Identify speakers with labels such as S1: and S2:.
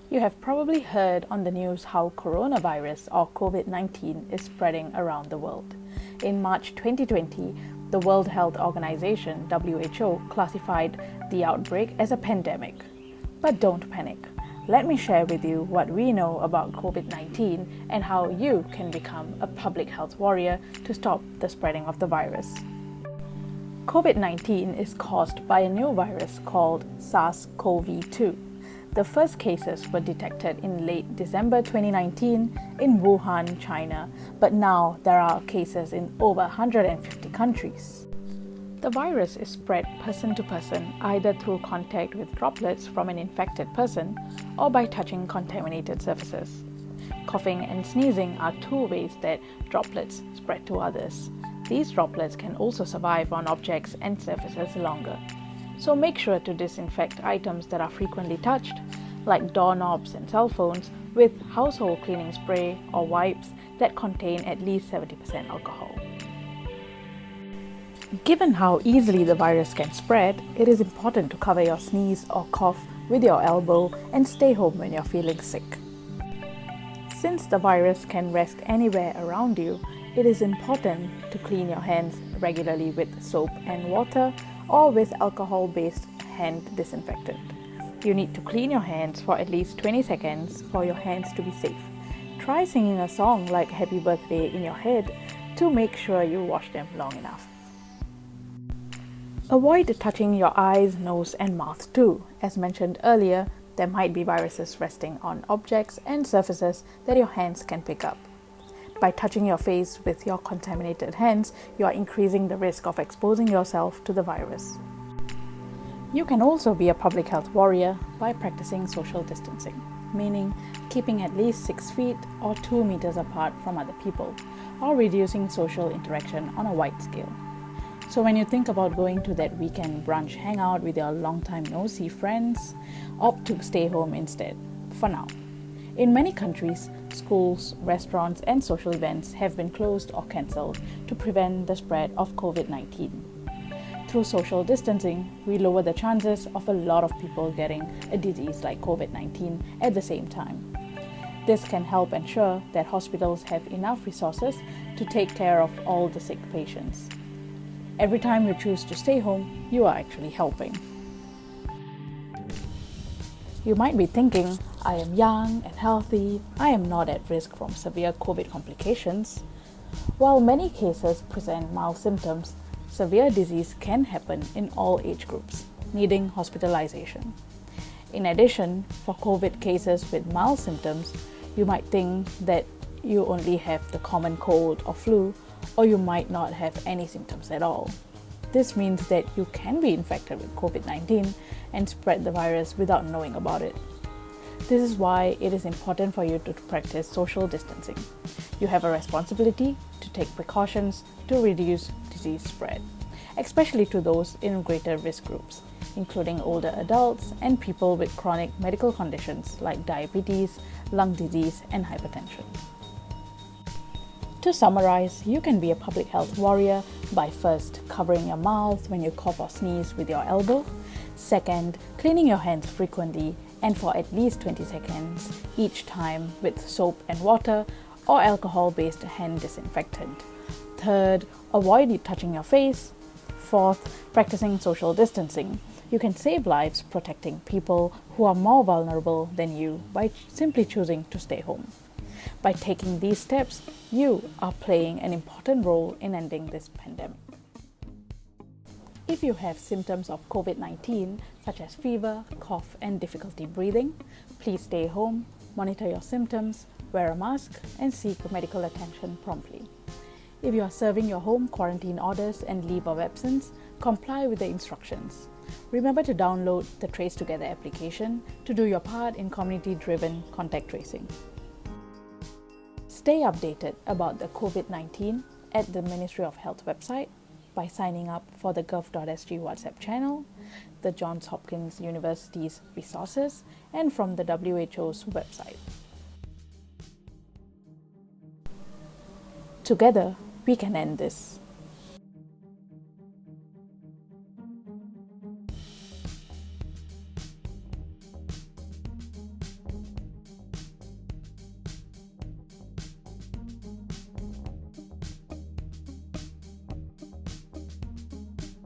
S1: You have probably heard on the news how coronavirus or COVID-19 is spreading around the world. In March 2020, the World Health Organization (WHO) classified the outbreak as a pandemic. But don't panic. Let me share with you what we know about COVID-19 and how you can become a public health warrior to stop the spreading of the virus. COVID-19 is caused by a new virus called SARS-CoV-2. The first cases were detected in late December 2019 in Wuhan, China, but now there are cases in over 150 countries. The virus is spread person to person either through contact with droplets from an infected person or by touching contaminated surfaces. Coughing and sneezing are two ways that droplets spread to others. These droplets can also survive on objects and surfaces longer. So make sure to disinfect items that are frequently touched, like doorknobs and cell phones, with household cleaning spray or wipes that contain at least 70% alcohol. Given how easily the virus can spread, it is important to cover your sneeze or cough with your elbow and stay home when you're feeling sick. Since the virus can rest anywhere around you, it is important to clean your hands regularly with soap and water or with alcohol-based hand disinfectant. You need to clean your hands for at least 20 seconds for your hands to be safe. Try singing a song like Happy Birthday in your head to make sure you wash them long enough. Avoid touching your eyes, nose and mouth too. As mentioned earlier, there might be viruses resting on objects and surfaces that your hands can pick up. By touching your face with your contaminated hands, you are increasing the risk of exposing yourself to the virus. You can also be a public health warrior by practicing social distancing, meaning keeping at least 6 feet or 2 meters apart from other people, or reducing social interaction on a wide scale. So when you think about going to that weekend brunch hangout with your long-time no-see friends, opt to stay home instead, for now. In many countries, schools, restaurants, and social events have been closed or cancelled to prevent the spread of COVID-19. Through social distancing, we lower the chances of a lot of people getting a disease like COVID-19 at the same time. This can help ensure that hospitals have enough resources to take care of all the sick patients. Every time you choose to stay home, you are actually helping. You might be thinking, I am young and healthy, I am not at risk from severe COVID complications. While many cases present mild symptoms, severe disease can happen in all age groups, needing hospitalization. In addition, for COVID cases with mild symptoms, you might think that you only have the common cold or flu, or you might not have any symptoms at all. This means that you can be infected with COVID-19 and spread the virus without knowing about it. This is why it is important for you to practice social distancing. You have a responsibility to take precautions to reduce disease spread, especially to those in greater risk groups, including older adults and people with chronic medical conditions like diabetes, lung disease, and hypertension. To summarize, you can be a public health warrior by first covering your mouth when you cough or sneeze with your elbow, second, cleaning your hands frequently and for at least 20 seconds each time with soap and water or alcohol-based hand disinfectant, third, avoid touching your face, fourth, practicing social distancing. You can save lives protecting people who are more vulnerable than you by simply choosing to stay home. By taking these steps, you are playing an important role in ending this pandemic. If you have symptoms of COVID-19, such as fever, cough, and difficulty breathing, please stay home, monitor your symptoms, wear a mask, and seek medical attention promptly. If you are serving your home quarantine orders and leave of absence, comply with the instructions. Remember to download the Trace Together application to do your part in community-driven contact tracing. Stay updated about the COVID-19 at the Ministry of Health website by signing up for the gov.sg WhatsApp channel, the Johns Hopkins University's resources, and from the WHO's website. Together, we can end this.